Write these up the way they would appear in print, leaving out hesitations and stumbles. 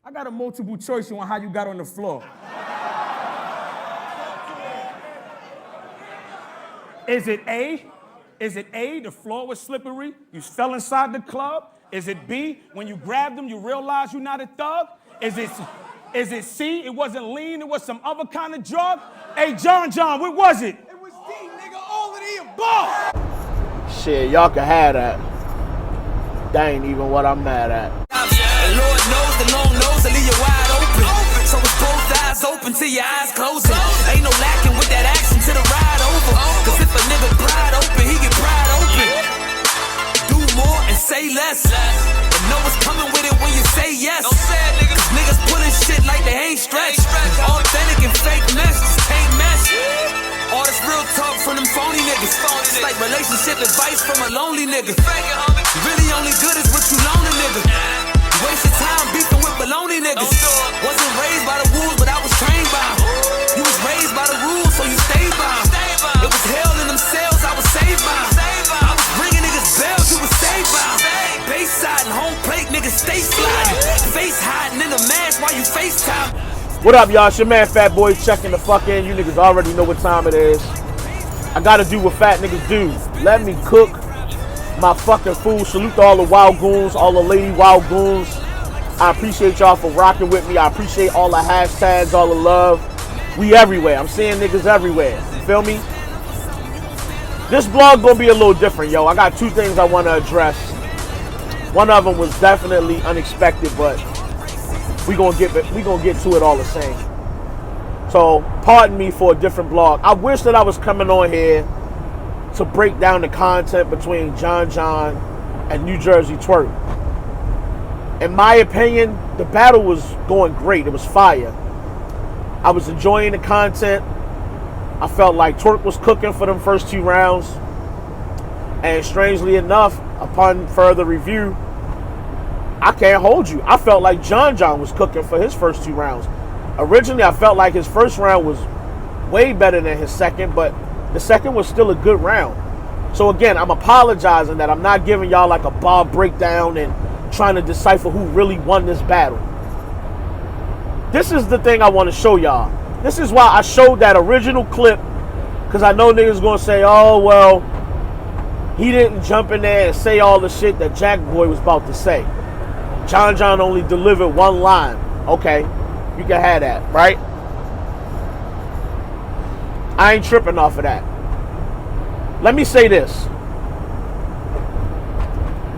I got a multiple choice on how you got on the floor. Is it A? Is it A, the floor was slippery, you fell inside the club? Is it B, when you grabbed them, you realized you're not a thug? Is it C, it wasn't lean, it was some other kind of drug? Hey, John, what was it? It was D, nigga, all of the above. Shit, y'all can have that. That ain't even what I'm mad at. And Lord knows the long nose will leave you wide open. So it's both eyes open till your eyes closing. Ain't no lacking with that action till the ride over. Cause if a nigga pride open, he get pride open. Do more and say less. And know what's coming with it when you say yes. Cause niggas pulling shit like they ain't stretched. Authentic and fake mess, can't mess. All this real talk from them phony niggas. It's like relationship advice from a lonely nigga. Really only good is what you loan a nigga. Waste your time beefing with baloney niggas. Wasn't raised by the wolves, but I was trained by them. You was raised by the rules, so you stayed by them. It was hell in them cells, I was saved by them. I was bringing niggas bells, you was saved by them. Bayside and home plate, niggas stay sliding. Face hiding in the mask while you FaceTime. What up, y'all? It's your man Fat Boy checking the fuck in. You niggas already know what time it is. I gotta do what fat niggas do. Let me cook my fucking food. Salute to all the wild goons, all the lady wild goons. I appreciate y'all for rocking with me. I appreciate all the hashtags, all the love. We everywhere. I'm seeing niggas everywhere. You feel me? This vlog gonna be a little different, yo. I got two things I want to address. One of them was definitely unexpected, but we gonna get to it all the same. So pardon me for a different vlog. I wish that I was coming on here to break down the content between John and New Jersey Twerk. In my opinion, the battle was going great. It was fire. I was enjoying the content. I felt like Twerk was cooking for them first 2 rounds. And strangely enough, upon further review, I can't hold you. I felt like John was cooking for his first 2 rounds. Originally, I felt like his first round was way better than his second, but the second was still a good round. So again, I'm apologizing that I'm not giving y'all like a bar breakdown and trying to decipher who really won this battle. This is the thing I want to show y'all. This is why I showed that original clip, because I know niggas gonna say, oh, well, he didn't jump in there and say all the shit that Jack Boy was about to say. John only delivered one line. Okay, you can have that, right? I ain't tripping off of that. Let me say this.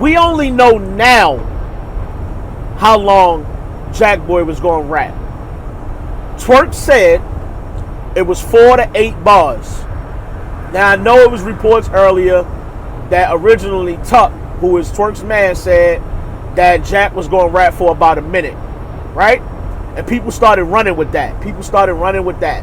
We only know now how long Jack Boy was going to rap. Twerk said it was 4 to 8 bars. Now, I know it was reports earlier that originally Tuck, who is Twerk's man, said that Jack was going to rap for about a minute, right? And people started running with that.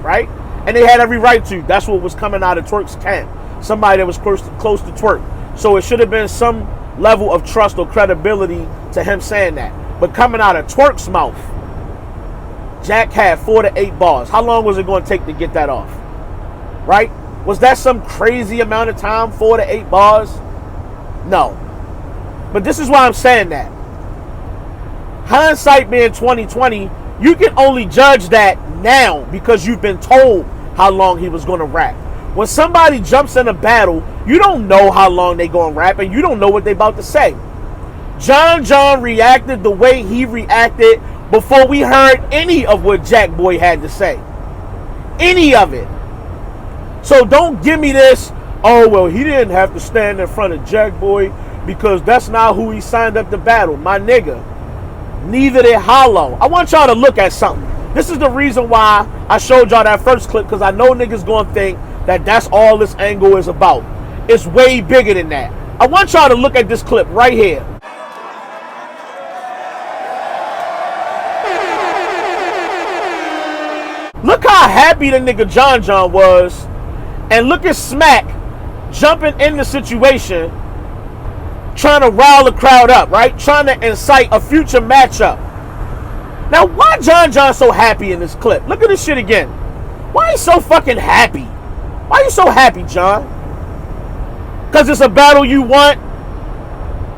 Right? And they had every right to. That's what was coming out of Twerk's camp. Somebody that was close to Twerk. So it should have been some level of trust or credibility to him saying that. But coming out of Twerk's mouth, Jack had 4 to 8 bars. How long was it going to take to get that off? Right? Was that some crazy amount of time, 4 to 8 bars? No. But this is why I'm saying that. Hindsight being 2020, you can only judge that now because you've been told how long he was going to rap. When somebody jumps in a battle, you don't know how long they going to rap and you don't know what they about to say. John reacted the way he reacted before we heard any of what Jack Boy had to say. Any of it. So don't give me this, oh, well, he didn't have to stand in front of Jack Boy because that's not who he signed up to battle. My nigga. Neither did Hollow. I want y'all to look at something. This is the reason why I showed y'all that first clip, because I know niggas gonna think that that's all this angle is about. It's way bigger than that. I want y'all to look at this clip right here. Look how happy the nigga John was, and look at Smack jumping in the situation, trying to rile the crowd up, right? Trying to incite a future matchup. Now, why John so happy in this clip? Look at this shit again. Why he so fucking happy? Why you so happy, John? Because it's a battle you want?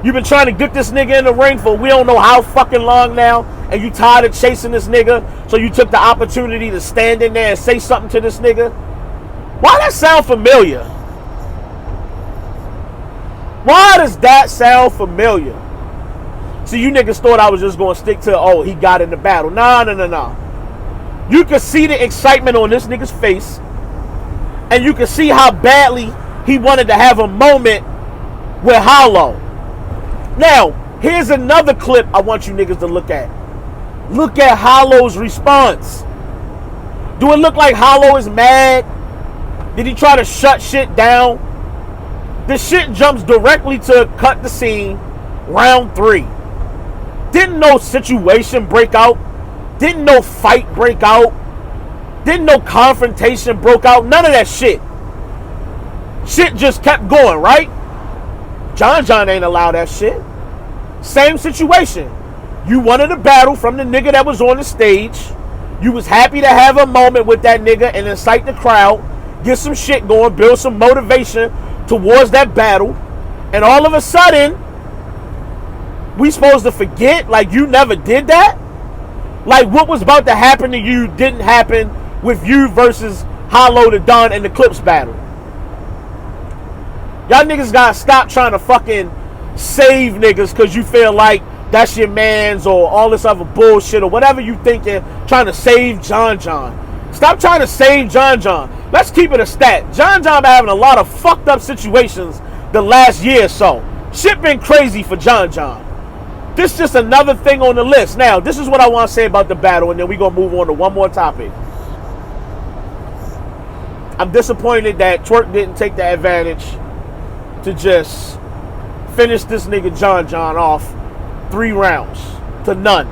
You've been trying to get this nigga in the ring for we don't know how fucking long now, and you tired of chasing this nigga, so you took the opportunity to stand in there and say something to this nigga? Why that sound familiar? Why does that sound familiar? So you niggas thought I was just going to stick to, oh, he got in the battle. Nah. You can see the excitement on this nigga's face, and you can see how badly he wanted to have a moment with Hollow. Now, here's another clip I want you niggas to look at. Look at Hollow's response. Do it look like Hollow is mad? Did he try to shut shit down? The shit jumps directly to cut the scene, round 3. Didn't no situation break out. Didn't no fight break out. Didn't no confrontation broke out. None of that shit. Shit just kept going, right? John ain't allow that shit. Same situation. You wanted a battle from the nigga that was on the stage. You was happy to have a moment with that nigga and incite the crowd, get some shit going, build some motivation towards that battle. And all of a sudden, we supposed to forget like you never did that? Like what was about to happen to you didn't happen with you versus Hollow the Don and the Clips battle. Y'all niggas gotta stop trying to fucking save niggas because you feel like that's your man's or all this other bullshit or whatever you thinking, trying to save John. Stop trying to save John. Let's keep it a stat. John been having a lot of fucked up situations the last year or so. Shit been crazy for John. This is just another thing on the list. Now, this is what I want to say about the battle, and then we gonna move on to one more topic. I'm disappointed that Twerk didn't take the advantage to just finish this nigga John off 3 rounds to none.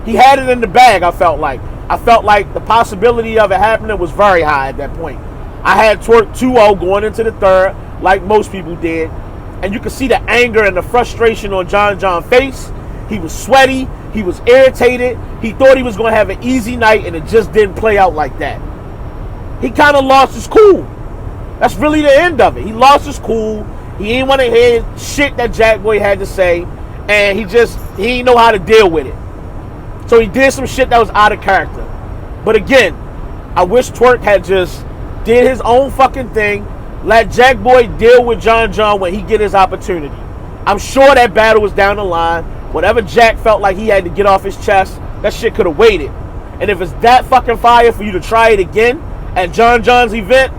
He had it in the bag, I felt like. I felt like the possibility of it happening was very high at that point. I had Twerk 2-0 going into the third, like most people did. And you could see the anger and the frustration on John's face. He was sweaty. He was irritated. He thought he was going to have an easy night, and it just didn't play out like that. He kind of lost his cool. That's really the end of it. He lost his cool. He ain't want to hear shit that Jack Boy had to say, and he didn't know how to deal with it. So he did some shit that was out of character. But again, I wish Twerk had just did his own fucking thing. Let Jack Boy deal with John when he get his opportunity. I'm sure that battle was down the line. Whatever Jack felt like he had to get off his chest, that shit could have waited. And if it's that fucking fire for you to try it again at John's event,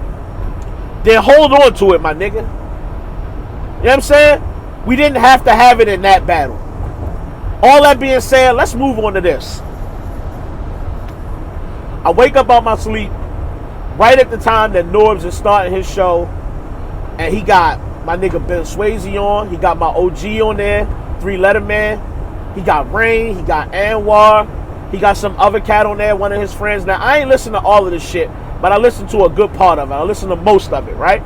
then hold on to it, my nigga. You know what I'm saying? We didn't have to have it in that battle. All that being said, let's move on to this. I wake up out my sleep right at the time that Norbes is starting his show, and he got my nigga Ben Swayze on. He got my OG on there, 3-letter man. He got Rain. He got Anwar. He got some other cat on there, one of his friends. Now, I ain't listen to all of this shit, but I listened to a good part of it. I listened to most of it, right?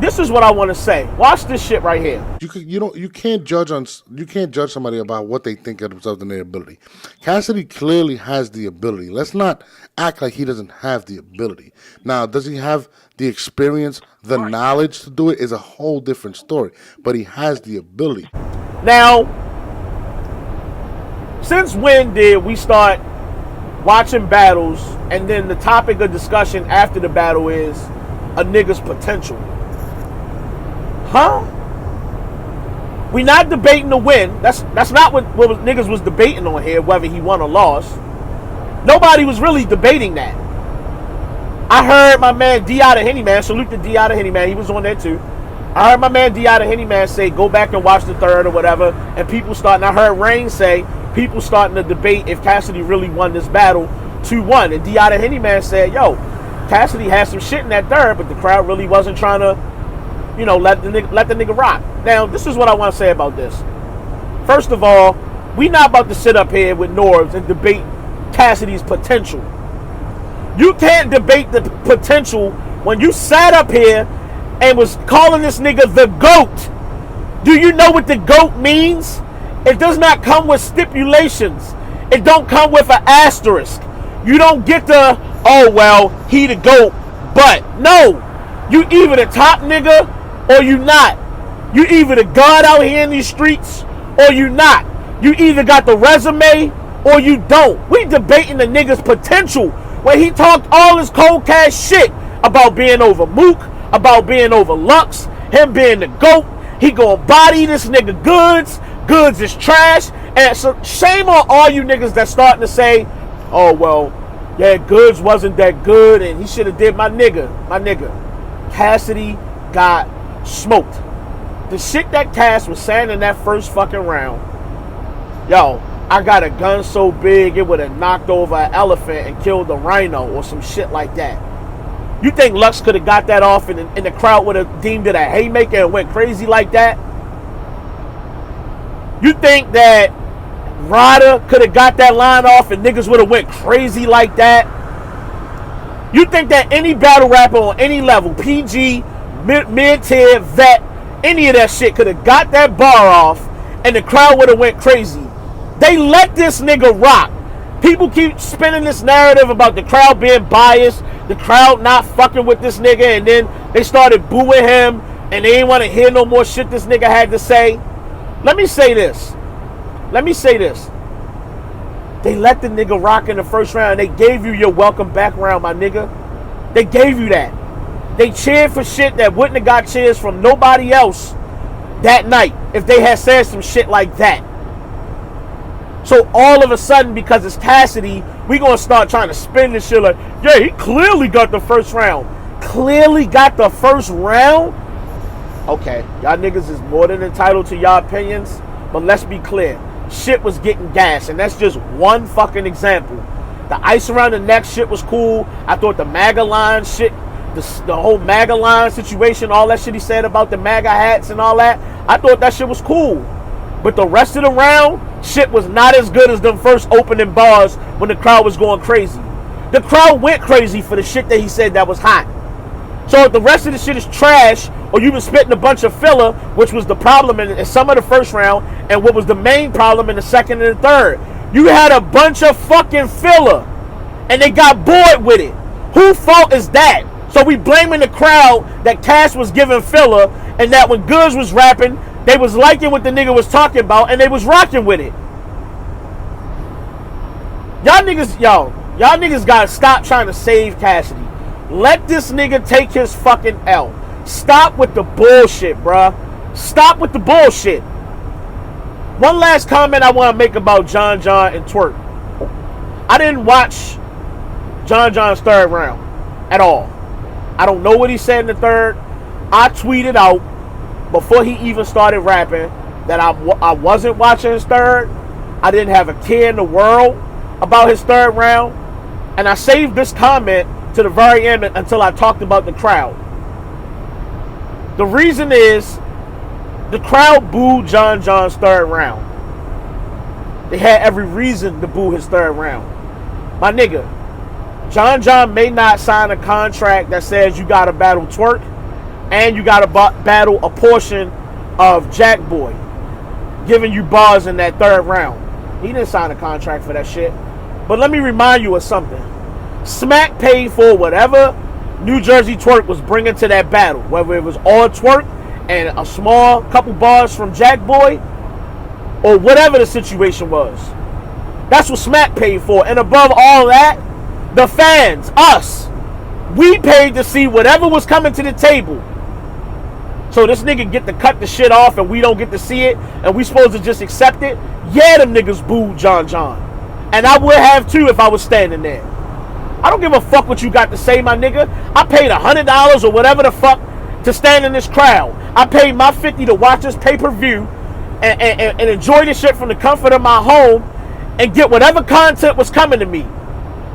This is what I want to say. Watch this shit right here. You can't judge somebody about what they think of themselves and their ability. Cassidy clearly has the ability. Let's not act like he doesn't have the ability. Now, does he have the experience, the knowledge to do it? Is a whole different story. But he has the ability. Now, since when did we start watching battles and then the topic of discussion after the battle is a nigga's potential? Huh? We not debating the win. That's not what niggas was debating on here, whether he won or lost. Nobody was really debating that. I heard my man D.I. the Henny Man, salute to D.I. the Henny Man, he was on there too. I heard my man D.I. the Henny Man say, go back and watch the third or whatever, and people starting, I heard Rain say, people starting to debate if Cassidy really won this battle 2-1. And D.I. the Henny Man said, yo, Cassidy had some shit in that third, but the crowd really wasn't trying to, you know, let the nigga rock. Now, this is what I want to say about this. First of all, we not about to sit up here with Norbes and debate Cassidy's potential. You can't debate the potential when you sat up here and was calling this nigga the GOAT. Do you know what the GOAT means? It does not come with stipulations. It don't come with an asterisk. You don't get the, oh, well, he the GOAT. But, no. You either the top nigga or you not. You either the god out here in these streets or you not. You either got the resume or you don't. We debating the nigga's potential when he talked all his cold cash shit about being over Mook, about being over Lux, him being the GOAT. He gonna body this nigga Goods. Goods is trash. And so shame on all you niggas that's starting to say, oh, well, yeah, Goods wasn't that good and he should have did my nigga. Cassidy got smoked. The shit that Cass was saying in that first fucking round, yo, I got a gun so big it would have knocked over an elephant and killed a rhino or some shit like that. You think Lux could have got that off and the crowd would have deemed it a haymaker and went crazy like that? You think that Ryder could have got that line off and niggas would have went crazy like that? You think that any battle rapper on any level, PG, mid-tier, vet, any of that shit could have got that bar off and the crowd would have went crazy? They let this nigga rock. People keep spinning this narrative about the crowd being biased, the crowd not fucking with this nigga, and then they started booing him and they ain't want to hear no more shit this nigga had to say. Let me say this. They let the nigga rock in the first round. They gave you your welcome back round, my nigga. They gave you that. They cheered for shit that wouldn't have got cheers from nobody else that night if they had said some shit like that. So all of a sudden, because it's Cassidy, we gonna start trying to spin this shit like, yeah, he clearly got the first round. Clearly got the first round? Okay, y'all niggas is more than entitled to y'all opinions, but let's be clear. Shit was getting gas, and that's just one fucking example. The ice around the neck shit was cool. I thought the MAGA line shit, the whole MAGA line situation, all that shit he said about the MAGA hats and all that, I thought that shit was cool. But the rest of the round, shit was not as good as them first opening bars when the crowd was going crazy. The crowd went crazy for the shit that he said that was hot. So if the rest of the shit is trash, or you've been spitting a bunch of filler, which was the problem in some of the first round, and what was the main problem in the second and the third, you had a bunch of fucking filler, and they got bored with it. Whose fault is that? So we blaming the crowd that Cass was giving filler, and that when Goods was rapping, they was liking what the nigga was talking about, and they was rocking with it. Y'all niggas gotta stop trying to save Cassidy. Let this nigga take his fucking L. Stop with the bullshit, bruh. Stop with the bullshit. One last comment I want to make about John and Twerk. I didn't watch John's third round at all. I don't know what he said in the third. I tweeted out before he even started rapping that I wasn't watching his third. I didn't have a care in the world about his third round. And I saved this comment to the very end until I talked about the crowd. The reason is the crowd booed John's third round. They had every reason to boo his third round. My nigga, John may not sign a contract that says you gotta battle Twerk and you gotta battle a portion of Jack Boy, giving you bars in that third round. He didn't sign a contract for that shit. But let me remind you of something. Smack paid for whatever New Jersey Twerk was bringing to that battle, whether it was all Twerk and a small couple bars from Jack Boy, or whatever the situation was. That's what Smack paid for. And above all that, the fans, us, we paid to see whatever was coming to the table. So this nigga get to cut the shit off and we don't get to see it, and we supposed to just accept it? Yeah, them niggas booed John. And I would have too if I was standing there. I don't give a fuck what you got to say, my nigga. I paid $100 or whatever the fuck to stand in this crowd. I paid my $50 to watch this pay-per-view and enjoy this shit from the comfort of my home and get whatever content was coming to me.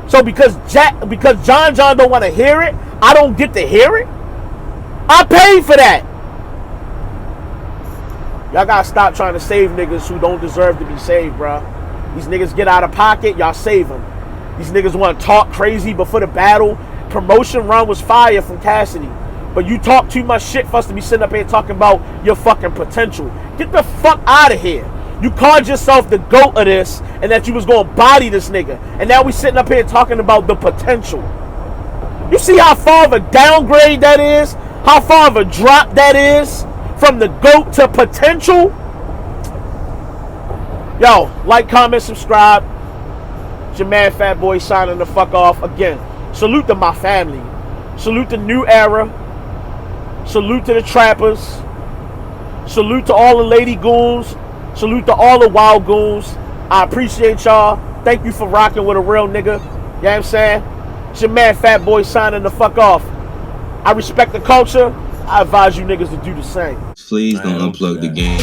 So because John don't want to hear it, I don't get to hear it? I paid for that. Y'all gotta stop trying to save niggas who don't deserve to be saved, bro. These niggas get out of pocket, y'all save them. These niggas want to talk crazy before the battle. Promotion run was fire from Cassidy. But you talk too much shit for us to be sitting up here talking about your fucking potential. Get the fuck out of here. You called yourself the GOAT of this and that you was going to body this nigga. And now we sitting up here talking about the potential. You see how far of a downgrade that is? How far of a drop that is? From the GOAT to potential? Yo, like, comment, subscribe. It's your man Fat Boy signing the fuck off. Again, salute to my family. Salute to New Era. Salute to the Trappers. Salute to all the Lady Goons. Salute to all the Wild Goons. I appreciate y'all. Thank you for rocking with a real nigga. You know what I'm saying? It's your man Fat Boy signing the fuck off. I respect the culture. I advise you niggas to do the same. Please don't unplug the game.